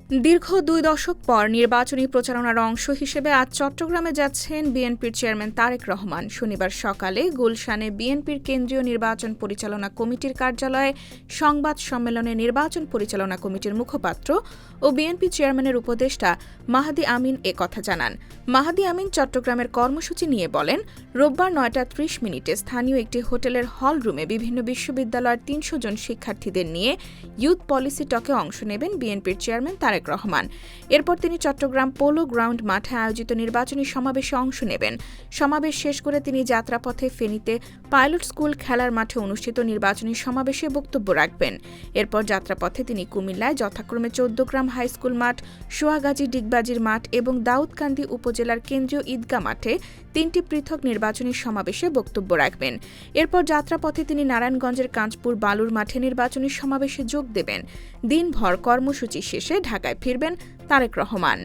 দীর্ঘ ২ দশক পর নির্বাচনী প্রচারণার অংশ হিসেবে আজ চট্টগ্রামে যাচ্ছেন বিএনপির চেয়ারম্যান তারেক রহমান। শনিবার সকালে গুলশানে বিএনপির কেন্দ্রীয় নির্বাচন পরিচালনা কমিটির কার্যালয়ে সংবাদ সম্মেলনে নির্বাচন পরিচালনা কমিটির মুখপাত্র ও বিএনপি চেয়ারম্যানের উপদেষ্টা মাহাদি আমিন এ কথা জানান। মাহাদি আমিন চট্টগ্রামের কর্মসূচি নিয়ে বলেন, রোববার ৯টা ৩০ স্থানীয় একটি হোটেলের হল রুমে বিভিন্ন বিশ্ববিদ্যালয়ের ৩০০ জন শিক্ষার্থীদের নিয়ে ইউথ পলিসি টকে অংশ নেবেন বিএনপির চেয়ারম্যান তারেক রহমান। এরপর তিনি চট্টগ্রাম পোলো গ্রাউন্ড মাঠে আয়োজিত নির্বাচনী সমাবেশে অংশ নেবেন। সমাবেশ শেষ করে তিনি যাত্রাপথে ফেনীতে পাইলট স্কুল খেলার মাঠে অনুষ্ঠিত নির্বাচনী সমাবেশে বক্তব্য রাখবেন। এরপর যাত্রাপথে তিনি কুমিল্লায় যথাক্রমে ১৪গ্রাম হাইস্কুল মাঠ, সোয়াগাজী ডিগবাজির মাঠ এবং দাউদকান্দি উপজেলার কেন্দ্রীয় ঈদগাহ মাঠে ৩টি পৃথক নির্বাচনী সমাবেশে বক্তব্য রাখবেন। এরপর যাত্রাপথে তিনি নারায়ণগঞ্জের কাঁচপুর বালুর মাঠে নির্বাচনী সমাবেশে যোগ দেবেন। দিনভর কর্মসূচি শেষে ঢাকায় ফিরবেন তারেক রহমান।